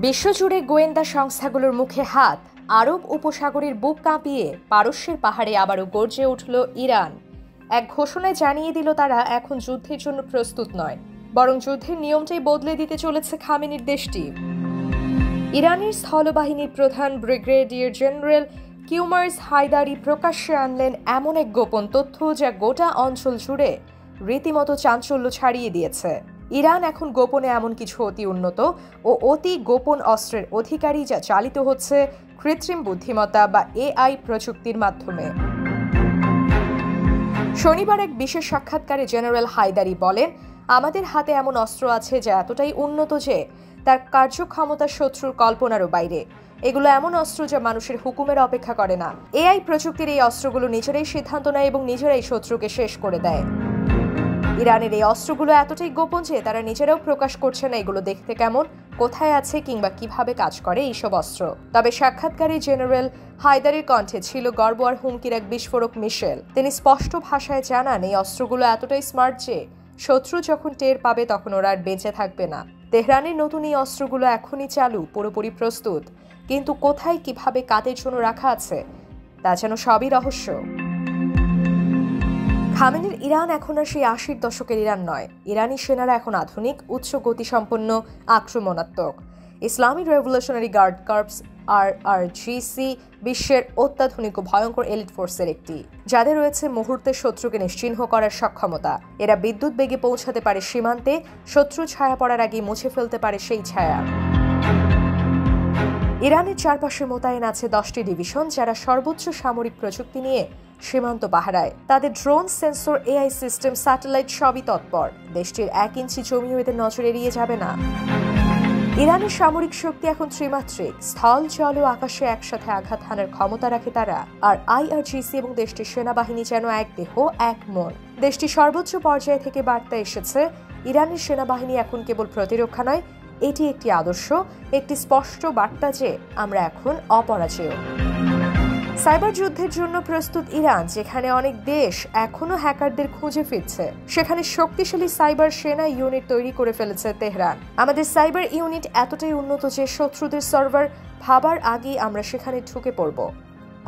বিশ্বজুড়ে গোয়েন্দা সংস্থাগুলোর মুখে হাত, আরব উপসাগরের বুক কাঁপিয়ে পারস্যের পাহাড়ে আবারও গর্জে উঠল ইরান। এক ঘোষণায় জানিয়ে দিল তারা এখন যুদ্ধের জন্য প্রস্তুত নয়, বরং যুদ্ধের নিয়মটাই বদলে দিতে চলেছে খামেনির দেশটি। ইরানের স্থলবাহিনীর প্রধান ব্রিগেডিয়ার জেনারেল কিউমার্স হায়দারি প্রকাশ্যে আনলেন এমন এক গোপন তথ্য যা গোটা অঞ্চল জুড়ে রীতিমতো চাঞ্চল্য ছাড়িয়ে দিয়েছে। ইরান এখন গোপনে এমন কিছু অতি উন্নত ও অতি গোপন অস্ত্রের অধিকারী যা চালিত হচ্ছে কৃত্রিম বুদ্ধিমত্তা বা এআই প্রযুক্তির মাধ্যমে। শনিবার এক বিশেষ সাক্ষাৎকারে জেনারেল হায়দারি বলেন, আমাদের হাতে এমন অস্ত্র আছে যা এতটাই উন্নত যে তার কার্যক্ষমতা শত্রুর কল্পনারও বাইরে। এগুলো এমন অস্ত্র যা মানুষের হুকুমের অপেক্ষা করে না। এআই প্রযুক্তির এই অস্ত্রগুলো নিজেরাই সিদ্ধান্ত নেয় এবং নিজেরাই শত্রুকে শেষ করে দেয়। ইরানের এই অস্ত্রগুলো এতটাই গোপন যে তারা নিজেরাও প্রকাশ করছে না এগুলো দেখতে কেমন, কোথায় আছে কিংবা কিভাবে কাজ করে এইসব অস্ত্র। তবে সাক্ষাৎকারে জেনারেল হায়দারির কণ্ঠে ছিল গর্ব আর হুমকির এক বিস্ফোরক মিশেল। তিনি স্পষ্ট ভাষায় জানান, এই অস্ত্রগুলো এতটাই স্মার্ট যে শত্রু যখন টের পাবে তখন ওরা আর বেঁচে থাকবে না। তেহরানের নতুন এই অস্ত্রগুলো এখনই চালু, পুরোপুরি প্রস্তুত, কিন্তু কোথায় কিভাবে কাদের জন্য রাখা আছে তা যেন সবই রহস্য। খামেনির ইরান এখন আর সেই ৮০ দশকের ইরান নয়। ইরানি সেনারা এখন আধুনিক, উচ্চ গতিসম্পন্ন, আক্রমণাত্মক। ইসলামিক রেভলিউশনারি গার্ড কর্পস আরআরজিসি বিশ্বের অত্যাধুনিক ও ভয়ঙ্কর এলিট ফোর্সের একটি, যাদের রয়েছে মুহূর্তে শত্রুকে নিশ্চিহ্ন করার সক্ষমতা। এরা বিদ্যুৎ বেগে পৌঁছাতে পারে সীমান্তে, শত্রু ছায়া পড়ার আগে মুছে ফেলতে পারে সেই ছায়া। ইরানের চারপাশে মোতায়েন আছে 10টি ডিভিশন, যারা সর্বোচ্চ সামরিক প্রযুক্তি নিয়ে সীমান্ত পাহারায়। তাদের drone, sensor, AI system, satellite সবই তৎপর। দেশটির 1 ইঞ্চি জমিও এদের নজর এড়িয়ে যাবে না। ইরানের সামরিক শক্তি এখন ত্রিমাত্রিক, স্থল, জল ও আকাশে একসাথে আঘাত হানার ক্ষমতা রাখে তারা। আর আইআরজিসি এবং দেশটির সেনাবাহিনী যেন এক দেহ, এক মন। দেশটির সর্বোচ্চ পর্যায় থেকে বার্তা এসেছে, ইরানের সেনাবাহিনী এখন কেবল প্রতিরক্ষা নয়, এটি একটি আদর্শ, একটি স্পষ্ট বার্তা যে আমরা এখন অপরাজেয়। সাইবার যুদ্ধের জন্য প্রস্তুত ইরান, যেখানে অনেক দেশ এখনো হ্যাকারদের খুঁজে ফিরছে, সেখানে শক্তিশালী সাইবার সেনা ইউনিট তৈরি করে ফেলেছে তেহরান। আমাদের সাইবার ইউনিট এতটাই উন্নত যে শত্রুদের সার্ভার ভাবার আগেই আমরা সেখানে ঢুকে পড়ব।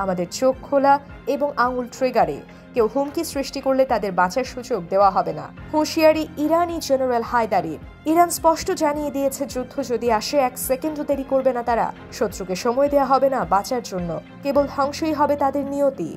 আমাদের চোখ খোলা এবং আঙুল ট্রিগারে কেউ হুমকি সৃষ্টি করলে তাদের বাঁচার সুযোগ দেওয়া হবে না। হুঁশিয়ারি ইরানি জেনারেল হায়দারির। ইরান স্পষ্ট জানিয়ে দিয়েছে, যুদ্ধ যদি আসে 1 সেকেন্ডও দেরি করবে না তারা। শত্রুকে সময় দেওয়া হবে না বাঁচার জন্য, কেবল ধ্বংসই হবে তাদের নিয়তি।